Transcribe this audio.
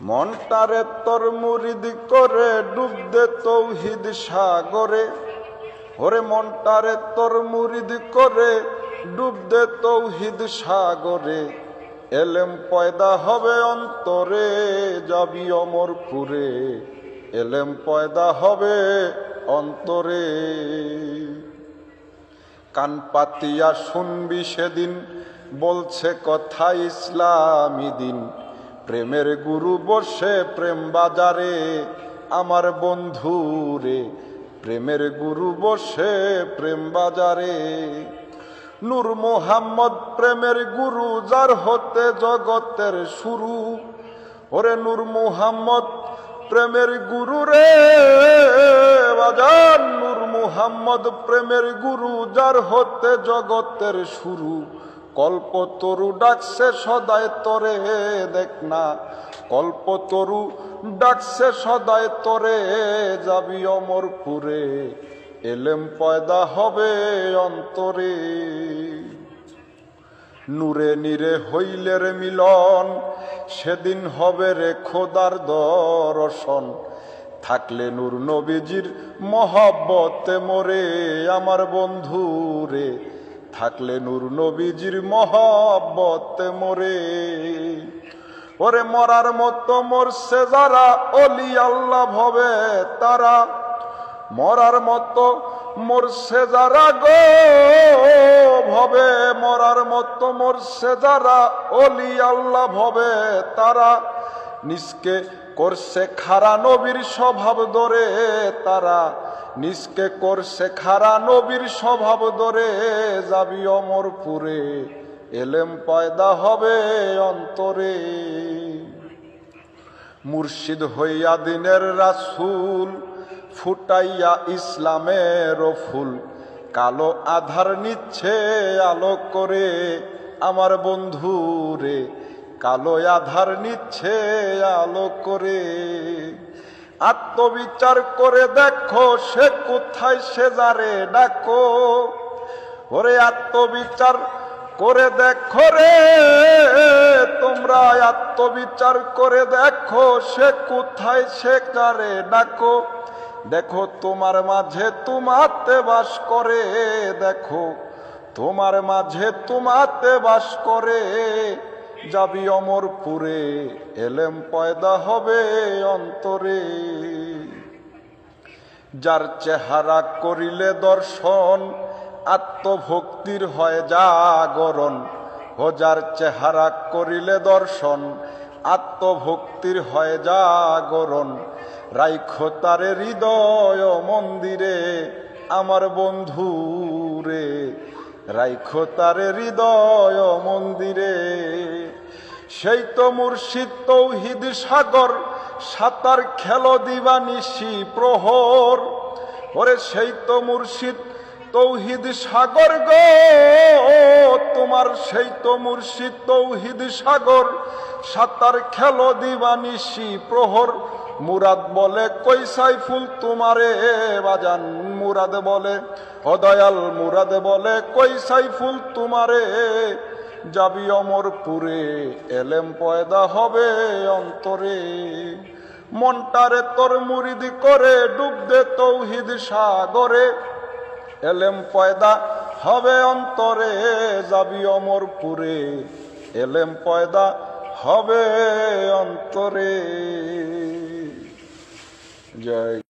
মনটারে তোর মুরিদ করে ডুব দে তৌহিদ সাগরে। ওরে মনটারে তোর মুরিদ করে ডুব দে তৌহিদ সাগরে। এলেম পয়দা হবে অন্তরে, যাবি অমরপুরে। এলেম পয়দা হবে অন্তরে। কান পাতিয়া শুনবি সেদিন বলছে কথা ইসলামী দিন। প্রেমের গুরু বসে প্রেম বাজারে আমার বন্ধু রে। প্রেমের গুরু বসে প্রেম বাজারে। নূর মোহাম্মদ প্রেমের গুরু, যার হতে জগতের শুরু। ওরে নূর মোহাম্মদ প্রেমের গুরু রে বাজার। নূর মোহাম্মদ প্রেমের গুরু, যার হতে জগতের শুরু। কল্পতরু ডাকছে সদায় তরে, দেখ না কল্পতরু ডাকছে সদায় তরে। যাবি অমরপুরে, এলেম পয়দা হবে অন্তরে। নূরে নীরে হইলে রে মিলন, সেদিন হবে রে খোদার দর্শন। থাকলে নূর নবীজির মহব্বতে মোরে আমার বন্ধু রে। থাকলে নূর নবীজির মহব্বতে মোরে। ওরে মরার মতো মরছে যারা, অলি আল্লাহ ভবে তারা। মরার মতো মরছে যারা গো ভবে। মরার মতো মরছে যারা, অলি আল্লাহ ভবে তারা। নিজকে করছে খারা নবীর স্বভাব ধরে তারা। নিজকে করছে খারা নবীর স্বভাব ধরে। যাবি অমরপুরে, এলেম পয়দা হবে অন্তরে। মুর্শিদ হইয়া দিনের রাসূল, ফুটাইয়া ইসলামের ফুল। কালো আধার নিচ্ছে আলো করে আমার বন্ধু রে। কালো আধার নিচ্ছে আলো করে। আত্মবিচার করে দেখো সে কোথায়, সে যারে ডাকো। ওরে আত্মবিচার করে দেখো রে তোমরা। আত্মবিচার করে দেখো সে কোথায়, সে যারে ডাকো। দেখো তোমার মাঝে তোমাতে বাস করে। দেখো তোমার মাঝে তোমাতে বাস করে। যাবি অমরপুরে, এলেম পয়দা হবে অন্তরে। যার চেহারা করিলে দর্শন, আত্মভক্তির হয় জাগরণ। ও যার চেহারা করিলে দর্শন, আত্মভক্তির হয় জাগরণ। রাইখো তারে হৃদয় মন্দিরে আমার বন্ধু রে। রাইখো তারে হৃদয় মন্দিরে। সেই তো মুর্শিদ তৌহিদ সাগর, সাঁতার খেলো দিবানিশি প্রহর। ওরে সেই তো মুর্শিদ তৌহিদ সাগর গো তোমার। সেই তো মুর্শিদ তৌহিদ সাগর, সাঁতার খেলো দিবানিশি প্রহর। মুরাদ বলে কই সাইফুল তোমারে বাজান। মুরাদ বলে ও দয়াল, মুরাদ বলে কই সাইফুল তোমারে। যাবি অমরপুরে, এলেম পয়দা হবে অন্তরে। মনটারে তোর মুরিদ করে ডুব দে তৌহিদ সাগরে। এলেম পয়দা হবে অন্তরে, যাবি অমরপুরে। এলেম পয়দা হবে অন্তরে। জয়।